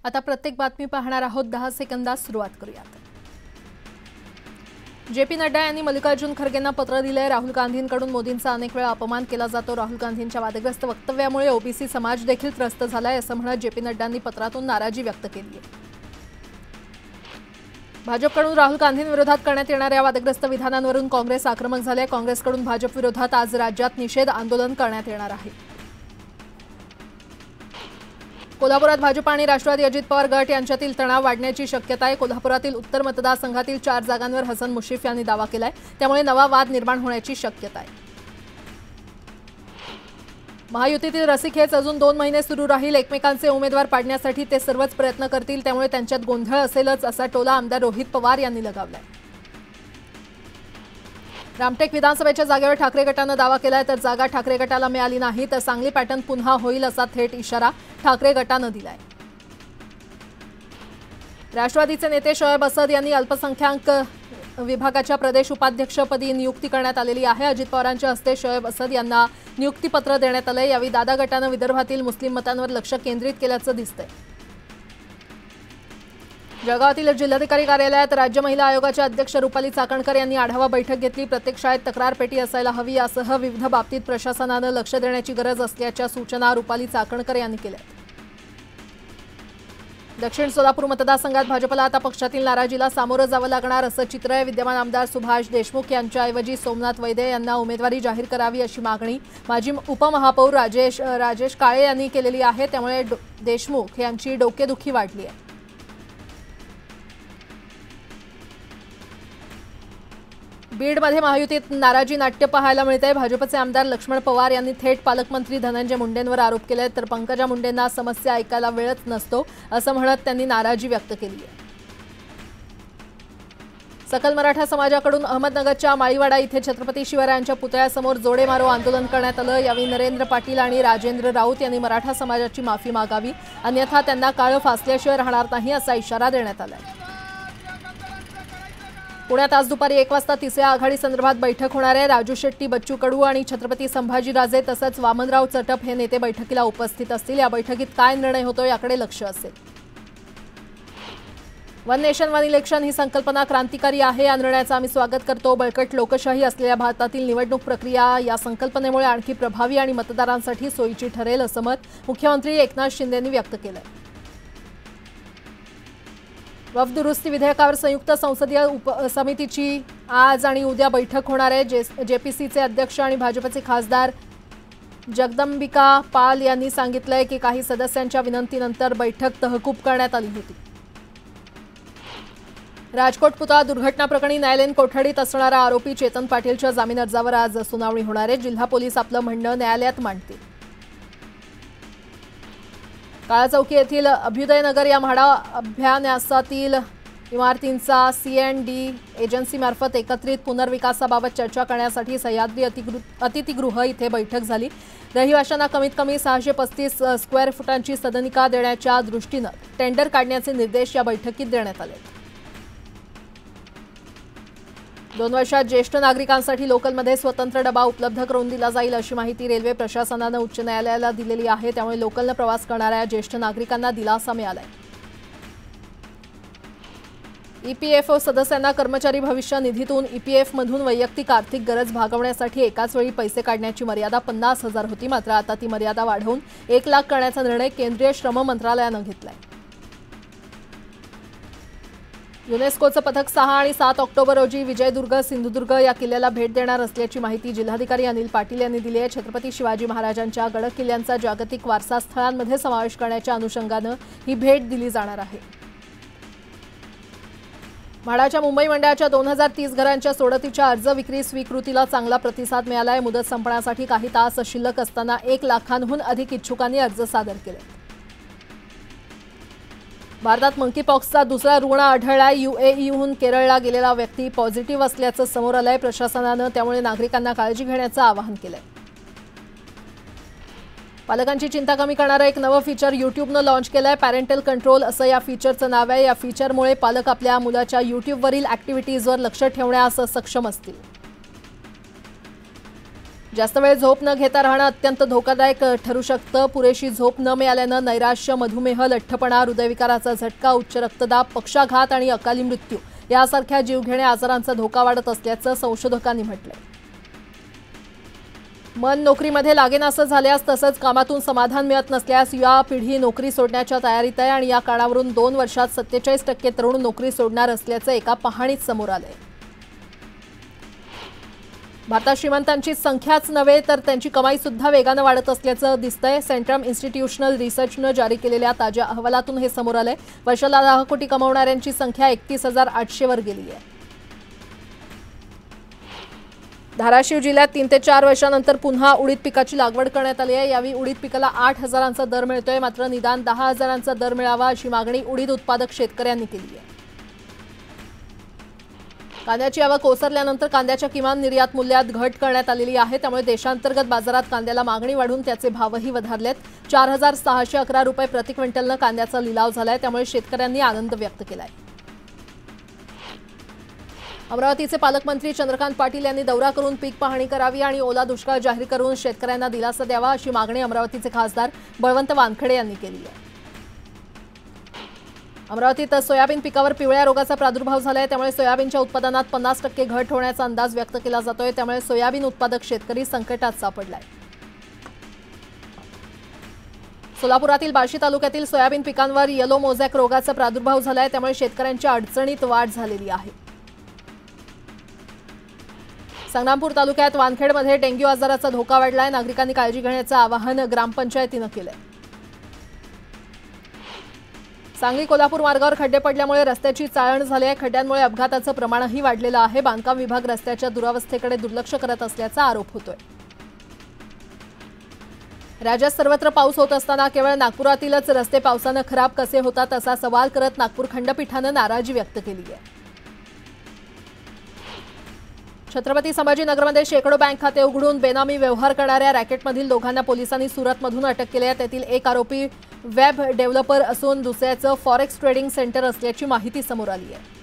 आता प्रत्येक बातमी पाहणार आहोत 10 सेकंदात सुरुवात करूयात। जेपी नड्डा यांनी मल्लिकार्जुन खरगेंना पत्र दिले। राहुल गांधींकडून मोदींचा अनेक वेळा अपमान केला जातो। राहुल गांधींच्या वादग्रस्त वक्तव्यामुळे ओबीसी समाज देखील त्रस्त झालाय असं म्हणत जेपी नड्डांनी पत्रातून नाराजी व्यक्त केली आहे। भाजपकडून राहुल गांधींविरोधात करण्यात येणाऱ्या वादग्रस्त विधानांवरून काँग्रेस आक्रमक झाले। काँग्रेसकडून भाजप विरोधात आज राज्यात निषेध आंदोलन करण्यात येणार आहे। कोल्हापुरात भाजप आणि राष्ट्रवादी अजित पवार गट यांच्यातील तणाव वाढण्याची शक्यता आहे। कोल्हापुरातील उत्तर मतदारसंघातील 4 जागांवर हसन मुश्रीफ यांनी दावा केलाय, त्यामुळे नवा वाद निर्माण होण्याची शक्यता आहे। महायुतीतील रस्सीखेच अजून 2 महिने सुरू राहील। एकमेकांचे उमेदवार पाडण्यासाठी ते सर्वच प्रयत्न करतील, त्यामुळे त्यांच्यात गोंधळ असेलच असा टोला आमदार रोहित पवार यांनी लगावलाय। रामटेक विधानसभेच्या जागेवर ठाकरे गटाने दावा केलाय, तर जागा ठाकरे गटाला मिळाली नाही तर सांगली पॅटर्न पुन्हा होईल असा थेट इशारा ठाकरे गटाने दिलाय। राष्ट्रवादीचे नेते शोएब असद यांनी अल्पसंख्याक विभागाच्या प्रदेश उपाध्यक्षपदी नियुक्ती करण्यात आलेली आहे। अजित पवारांच्या हस्ते शोएब असद यांना नियुक्तीपत्र देण्यात आले। यावेळी दादा गटाने विदर्भातील मुस्लिम मतांवर लक्ष केंद्रित केल्याचं दिसतंय। जळगावातील जिल्हाधिकारी कार्यालयात राज्य महिला आयोगाच्या अध्यक्ष रुपाली चाकणकर यांनी आढावा बैठक घेतली। प्रत्येक शाळेत तक्रार पेटी असायला हवी यासह विविध बाबतीत प्रशासनाने लक्ष देण्याची गरज असल्याच्या सूचना रुपाली चाकणकर यांनी केल्या। दक्षिण सोलापूर मतदारसंघात भाजपला आता पक्षातील नाराजीला सामोरं जावं लागणार असं चित्र आहे। विद्यमान आमदार सुभाष देशमुख यांच्याऐवजी सोमनाथ वैद्य यांना उमेदवारी जाहीर करावी अशी मागणी माजी उपमहापौर राजेश काळे यांनी केलेली आहे, त्यामुळे देशमुख यांची डोकेदुखी वाढली आहे। बीडमध्ये महायुतीत नाराजी नाट्य पाहायला मिळते। भाजपचे आमदार लक्ष्मण पवार यांनी थेट पालकमंत्री धनंजय मुंडेंवर आरोप केले, तर पंकजा मुंडेंना समस्या ऐकायला वेळच नसतो असं म्हणत त्यांनी नाराजी व्यक्त केली आहे। सकल मराठा समाजाकडून अहमदनगरच्या माळीवाडा इथे छत्रपती शिवरायांच्या पुतळ्यासमोर जोडे मारो आंदोलन करण्यात आलं। यावेळी नरेंद्र पाटील आणि राजेंद्र राऊत यांनी मराठा समाजाची माफी मागावी, अन्यथा त्यांना काळं फासल्याशिवाय राहणार नाही असा इशारा देण्यात आला। पुण्यात आज दुपारी 1 वाजता तिसऱ्या आघाडी संदर्भात बैठक होणार आहे। राजू शेट्टी, बच्चू कडू आणि छत्रपती संभाजीराजे तसंच वामनराव चटप हे नेते बैठकीला उपस्थित असतील। या बैठकीत काय निर्णय होतो याकडे लक्ष असेल। वन नेशन वन इलेक्शन ही संकल्पना क्रांतिकारी आहे, या निर्णयाचं आम्ही स्वागत करतो। बळकट लोकशाही असलेल्या भारतातील निवडणूक प्रक्रिया या संकल्पनेमुळे आणखी प्रभावी आणि मतदारांसाठी सोयीची ठरेल असं मत मुख्यमंत्री एकनाथ शिंदे यांनी व्यक्त केलंय। वक्फ दुरुस्ती विधेयकावर संयुक्त संसदीय समितीची आज आणि उद्या बैठक होणार आहे। जेपीसीचे अध्यक्ष आणि भाजपचे खासदार जगदंबिका पाल यांनी सांगितलंय की काही सदस्यांच्या विनंतीनंतर बैठक तहकूब करण्यात आली होती। राजकोट पुतळा दुर्घटना प्रकरणी न्यायालयीन कोठडीत असणारा आरोपी चेतन पाटीलच्या जामीन अर्जावर आज सुनावणी होणार आहे। जिल्हा पोलीस आपलं म्हणणं न्यायालयात मांडतील। काळाचौकी येथील अभ्युदयनगर या म्हाडा अभयारण्यातील इमारतींचा CND एजन्सीमार्फत एकत्रित पुनर्विकासाबाबत चर्चा करण्यासाठी सह्याद्री अतिथीगृह इथे बैठक झाली। रहिवाशांना कमीत कमी 635 स्क्वेअर फुटांची सदनिका देण्याच्या दृष्टीनं टेंडर काढण्याचे निर्देश या बैठकीत देण्यात आले। 2 वर्षात ज्येष्ठ नागरिकांसाठी लोकलमध्ये स्वतंत्र डबा उपलब्ध करून दिला जाईल अशी माहिती रेल्वे प्रशासनानं उच्च न्यायालयाला दिलेली आहे, त्यामुळे लोकलने प्रवास करणाऱ्या ज्येष्ठ नागरिकांना दिलासा मिळालाय। EPFO सदस्यांना कर्मचारी भविष्य निधीतून EPF मधून वैयक्तिक आर्थिक गरज भागवण्यासाठी एकाच वेळी पैसे काढण्याची मर्यादा 50,000 होती, मात्र आता ती मर्यादा वाढवून 1 लाख करण्याचा निर्णय केंद्रीय श्रम मंत्रालयानं घेतलाय। युनेस्कोचं पथक 6 आणि 7 ऑक्टोबर रोजी विजयदुर्ग सिंधुदुर्ग या किल्ल्याला भेट देणार असल्याची माहिती जिल्हाधिकारी अनिल पाटील यांनी दिली आहे। छत्रपती शिवाजी महाराजांच्या गड किल्ल्यांचा जागतिक वारसा स्थळांमध्ये समावेश करण्याच्या अनुषंगानं ही भेट दिली जाणार आहे। म्हाडाच्या मुंबई मंडळाच्या 2030 घरांच्या सोडतीच्या अर्ज विक्री स्वीकृतीला चांगला प्रतिसाद मिळाला आहे। मुदत संपण्यासाठी काही तास शिल्लक असताना 1 लाखांहून अधिक इच्छुकांनी अर्ज सादर केले। भारतात मंकीपॉक्सचा दुसरा रुग्ण आढळलाय। UAEहून केरळला गेलेला व्यक्ती पॉझिटिव्ह असल्याचं समोर आलंय। प्रशासनानं त्यामुळे नागरिकांना काळजी घेण्याचं आवाहन केलंय। पालकांची चिंता कमी करणारं एक नवं फीचर यूट्यूबनं लॉन्च केलंय। पॅरेंटल कंट्रोल असं या फीचरचं नाव आहे। या फीचरमुळे पालक आपल्या मुलाच्या यूट्यूबवरील ॲक्टिव्हिटीजवर लक्ष ठेवण्यास सक्षम असतील। जास्त वेळ झोप न घेता राहणं अत्यंत धोकादायक ठरू शकतं। पुरेशी झोप न मिळाल्यानं नैराश्य, मधुमेह, लठ्ठपणा, हृदयविकाराचा झटका, उच्च रक्तदाब, पक्षाघात आणि अकाली मृत्यू यासारख्या जीवघेण्या आजारांचा धोका वाढत असल्याचं संशोधकांनी म्हटलंय। मन नोकरीमध्ये लागेनासं झाल्यास तसंच कामातून समाधान मिळत नसल्यास युवा पिढी नोकरी सोडण्याच्या तयारीत आहे आणि या काळावरून 2 वर्षात 47% तरुण नोकरी सोडणार असल्याचं एका पाहणीत समोर आलंय। भारतात श्रीमंतांची संख्याच नव्हे तर त्यांची कमाई सुद्धा वेगानं वाढत असल्याचं दिसतंय। सेंट्रम इन्स्टिट्यूशनल रिसर्चनं जारी केलेल्या ताज्या अहवालातून हे समोर आलंय। वर्षाला 10 कोटी कमावणाऱ्यांची संख्या 31,800 वर गेली आहे। धाराशिव जिल्ह्यात 3 ते 4 वर्षांनंतर पुन्हा उडीद पिकाची लागवड करण्यात आली आहे। यावेळी उडीद पिकाला 8,000चा दर मिळतोय, मात्र निदान 10,000चा दर मिळावा अशी मागणी उडीद उत्पादक शेतकऱ्यांनी केली आहे। कांद्याची आवक ओसरल्यानंतर कांद्याच्या किमान निर्यात मूल्यात घट करण्यात आलेली आहे, त्यामुळे देशांतर्गत बाजारात कांद्याला मागणी वाढून त्याचे भावही वधारलेत। 4,611 रुपये प्रति क्विंटलनं कांद्याचा लिलाव झालाय, त्यामुळे शेतकऱ्यांनी आनंद व्यक्त केलाय। अमरावतीचे पालकमंत्री चंद्रकांत पाटील यांनी दौरा करून पीक पाहणी करावी आणि ओला दुष्काळ जाहीर करून शेतकऱ्यांना दिलासा द्यावा अशी मागणी अमरावतीचे खासदार बळवंत वानखेडे यांनी केली आहे। अमरावतीत सोयाबीन पिकावर पिवळ्या रोगाचा प्रादुर्भाव झालाय, त्यामुळे सोयाबीनच्या उत्पादनात 50% घट होण्याचा अंदाज व्यक्त केला जातोय, त्यामुळे सोयाबीन उत्पादक शेतकरी संकटात सापडलाय। सोलापुरातील बार्शी तालुक्यातील सोयाबीन पिकांवर येलो मोझॅक रोगाचा प्रादुर्भाव झालाय, त्यामुळे शेतकऱ्यांच्या अडचणीत वाढ झालेली आहे। संग्रामपूर तालुक्यात वानखेडमध्ये डेंग्यू आजाराचा धोका वाढलाय, नागरिकांनी काळजी घेण्याचं आवाहन ग्रामपंचायतीनं केलंय। सांगली कोल्हापूर मार्गावर खड्डे पडल्यामुळे रस्त्याची चाळण झाली आहे, खड्ड्यांमुळे अपघाताचं प्रमाणही वाढलेलं आहे। बांधकाम विभाग रस्त्याच्या दुरावस्थेकडे दुर्लक्ष करत असल्याचा आरोप होतोय। राज्यात सर्वत्र पाऊस होत असताना केवळ नागपुरातीलच रस्ते पावसानं खराब कसे होतात असा सवाल करत नागपूर खंडपीठानं नाराजी व्यक्त केली आहे। छत्रपती संभाजीनगरमध्ये शेकडो बँक खाते उघडून बेनामी व्यवहार करणाऱ्या रॅकेटमधील दोघांना पोलिसांनी सुरतमधून अटक केली आहे। त्यातील एक आरोपी वेब डेव्हलपर असून दुसऱ्याचं फॉरेक्स ट्रेडिंग सेंटर असल्याची माहिती समोर आली आहे।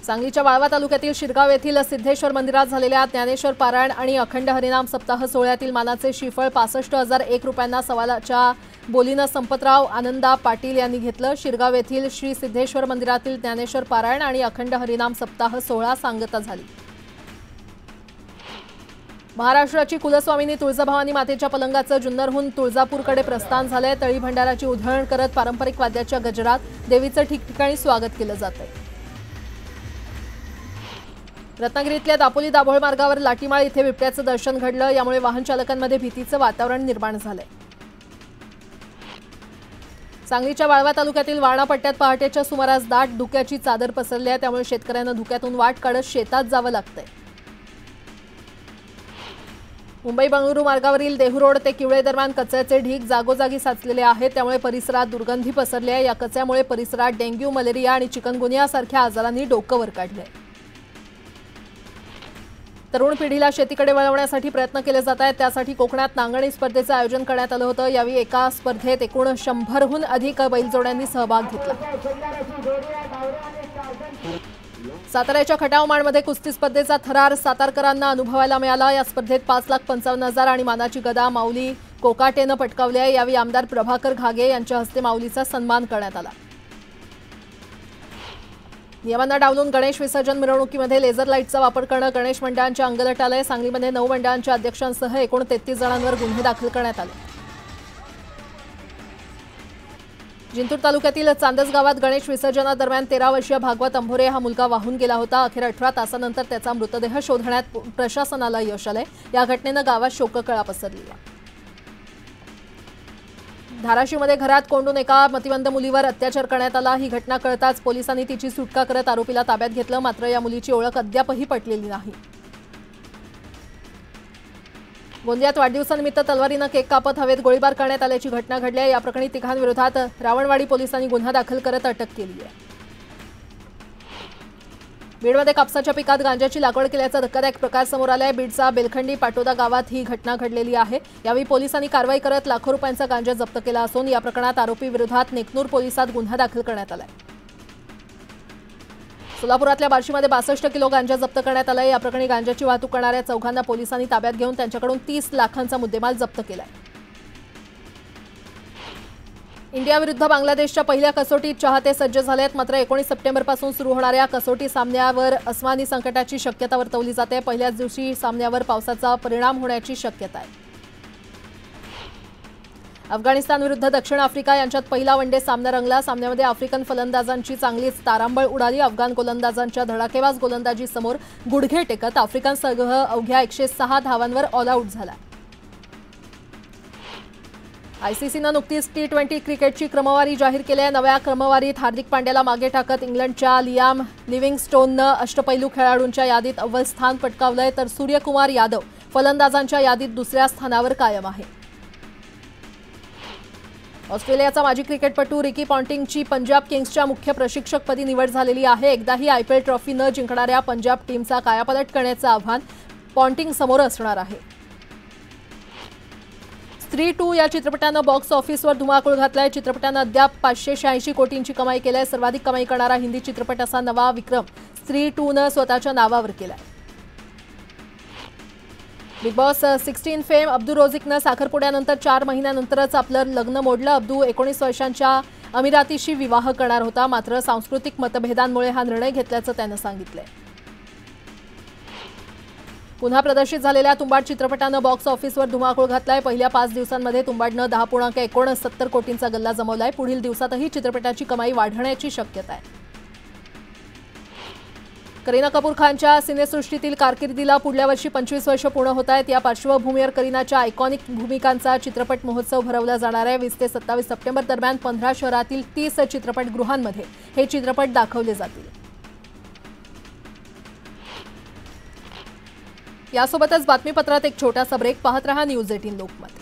सांगलीच्या वाळवा तालुक्यातील शिरगाव येथील सिद्धेश्वर मंदिरात झालेल्या ज्ञानेश्वर पारायण आणि अखंड हरिनाम सप्ताह सोहळ्यातील मानाचे श्रीफळ 65,001 रुपयांना सवालाच्या बोलीनं संपतराव आनंदा पाटील यांनी घेतलं। शिरगाव येथील श्री सिद्धेश्वर मंदिरातील ज्ञानेश्वर पारायण आणि अखंड हरिनाम सप्ताह सोहळा सांगता झाली। महाराष्ट्राची कुलस्वामिनी तुळजाभवानी मातेच्या पलंगाचं जुन्नरहून तुळजापूरकडे प्रस्थान झालंय। तळी भंडाराची उधळण करत पारंपरिक वाद्याच्या गजरात देवीचं ठिकठिकाणी स्वागत केलं जातंय। रत्नागिरीतल्या दापोली दाभोळ मार्गावर लाटीमाळ इथे बिबट्याचं दर्शन घडलं, यामुळे वाहन चालकांमध्ये भीतीचं वातावरण निर्माण झालंय। सांगलीच्या वाळवा तालुक्यातील वारणा पट्ट्यात पहाटेच्या सुमारास दाट धुक्याची चादर पसरली आहे, त्यामुळे शेतकऱ्यांना धुक्यातून वाट काढत शेतात जावं लागतंय। मुंबई बंगळुरू मार्गावरील देहू रोड ते किवळे दरम्यान कचऱ्याचे ढीग जागोजागी साचलेले आहेत, त्यामुळे परिसरात दुर्गंधी पसरली आहे। या कचऱ्यामुळे परिसरात डेंग्यू, मलेरिया आणि चिकनगुनिया सारख्या आजारांनी डोकं वर काढलंय। तरुण पिढीला शेतीकडे वळवण्यासाठी प्रयत्न केले जात आहेत, त्यासाठी कोकणात नांगरणी स्पर्धेचं आयोजन करण्यात आलं होतं। यावेळी एका स्पर्धेत एकूण 100हून अधिक बैलजोड्यांनी सहभाग घेतला। साताऱ्याच्या खटाव माणमध्ये कुस्ती स्पर्धेचा थरार सातारकरांना अनुभवायला मिळाला। या स्पर्धेत 5,55,000 आणि मानाची गदा माऊली कोकाटेनं पटकावली आहे। यावेळी आमदार प्रभाकर घागे यांच्या हस्ते माऊलीचा सन्मान करण्यात आला। नियमांना डावलून गणेश विसर्जन मिरवणुकीमध्ये लेझर लाईटचा वापर करणं गणेश मंडळांच्या अंगलट आलंय। सांगलीमध्ये 9 मंडळांच्या अध्यक्षांसह एकूण 33 जणांवर गुन्हे दाखल करण्यात आले। जिंतूर तालुक्यातील चांदस गावात गणेश विसर्जनादरम्यान 13 वर्षीय भागवत अंभोरे हा मुलगा वाहून गेला होता। अखेर 18 तासानंतर त्याचा मृतदेह शोधण्यात प्रशासनाला यश आलंय। या घटनेनं गावात शोककळा पसरली आहे। धाराशिवमध्ये घरात कोंडून एका मतिमंद मुलीवर अत्याचार करण्यात आला। ही घटना कळताच पोलिसांनी तिची सुटका करत आरोपीला ताब्यात घेतलं, मात्र या मुलीची ओळख अद्यापही पटलेली नाही। गोंदियात वाढदिवसानिमित्त तलवारीनं केक कापत हवेत गोळीबार करण्यात आल्याची घटना घडली आहे। या प्रकरणी तिघांविरोधात रावणवाडी पोलिसांनी गुन्हा दाखल करत अटक केली आहे। बीडमध्ये कापसाच्या पिकात गांजाची लागवड केल्याचा धक्कादायक प्रकार समोर आला आहे। बीडचा बेलखंडी पाटोदा गावात ही घटना घडलेली आहे। यावेळी पोलिसांनी कारवाई करत लाखो रुपयांचा गांजा जप्त केला असून या प्रकरणात आरोपी विरोधात नेकनूर पोलिसात गुन्हा दाखल करण्यात आला आहे। सोलापुरातल्या बार्शीमध्ये 62 किलो गांजा जप्त करण्यात आलाय। या प्रकरणी गांजाची वाहतूक करणाऱ्या चौघांना पोलिसांनी ताब्यात घेऊन त्यांच्याकडून 30 लाखांचा मुद्देमाल जप्त केलाय। इंडिया विरुद्ध बांगलादेशच्या पहिल्या कसोटीत चाहते सज्ज झालेत। मात्र 19 सप्टेंबरपासून सुरू होणाऱ्या कसोटी सामन्यावर अस्मानी संकटाची शक्यता वर्तवली जाते। पहिल्याच दिवशी सामन्यावर पावसाचा परिणाम होण्याची शक्यता आहे। अफगाणिस्तान विरुद्ध दक्षिण आफ्रिका यांच्यात पहिला वनडे सामना रंगला। सामन्यामध्ये आफ्रिकन फलंदाजांची चांगलीच तारांबळ उडाली। अफगाण गोलंदाजांच्या धडाकेबाज गोलंदाजी समोर गुडघे टेकत आफ्रिकन संघ अवघ्या 106 धावांवर ऑल आऊट झाला। आयसीसीनं नुकतीच T20 क्रिकेटची क्रमवारी जाहीर केली आहे। नव्या क्रमवारीत हार्दिक पांड्याला मागे टाकत इंग्लंडच्या लियाम लिव्हिंगस्टोननं अष्टपैलू खेळाडूंच्या यादीत अव्वल स्थान पटकावलंय, तर सूर्यकुमार यादव फलंदाजांच्या यादीत दुसऱ्या स्थानावर कायम आहे। ऑस्ट्रेलियाचा माजी क्रिकेटपटू रिकी पॉन्टिंगची पंजाब किंग्सच्या मुख्य प्रशिक्षकपदी निवड झालेली आहे। एकदाही IPL ट्रॉफी न जिंकणाऱ्या पंजाब टीमचा कायापालट करण्याचं आव्हान पॉन्टिंग समोर असणार आहे। स्त्री 2 या चित्रपटानं बॉक्स ऑफिसवर धुमाकूळ घातलाय। चित्रपटानं अद्याप 586 कोटींची कमाई केली आहे। सर्वाधिक कमाई करणारा हिंदी चित्रपट असा नवा विक्रम स्त्री 2नं स्वतःच्या नावावर केलाय। बिग बॉस 16 फेम अब्दू रोझिकनं साखरपुड्यानंतर 4 महिन्यानंतरच आपलं लग्न मोडलं। अब्दू 19 वर्षांच्या अमिरातीशी विवाह करणार होता, मात्र सांस्कृतिक मतभेदांमुळे हा निर्णय घेतल्याचं त्यानं सांगितलंय। पुन्हा प्रदर्शित झालेल्या तुंबाड चित्रपटानं बॉक्स ऑफिसवर धुमाकूळ घातलाय। पहिल्या 5 दिवसांमध्ये तुंबाडनं 10.69 कोटींचा गल्ला जमवलाय। पुढील दिवसातही चित्रपटाची कमाई वाढण्याची शक्यता आहे। करीना कपूर खानच्या सिनेसृष्टीतील कारकिर्दीला पुढल्या वर्षी 25 वर्ष पूर्ण होत आहेत। या पार्श्वभूमीवर करीनाच्या आयकॉनिक भूमिकांचा चित्रपट महोत्सव भरवला जाणार आहे। 20 ते 27 सप्टेंबर दरम्यान 15 शहरातील 30 चित्रपटगृहांमध्ये हे चित्रपट दाखवले जातील। यासोबतच बातमीपत्रात एक छोटासा ब्रेक। पाहत रहा न्यूज 18 लोकमत।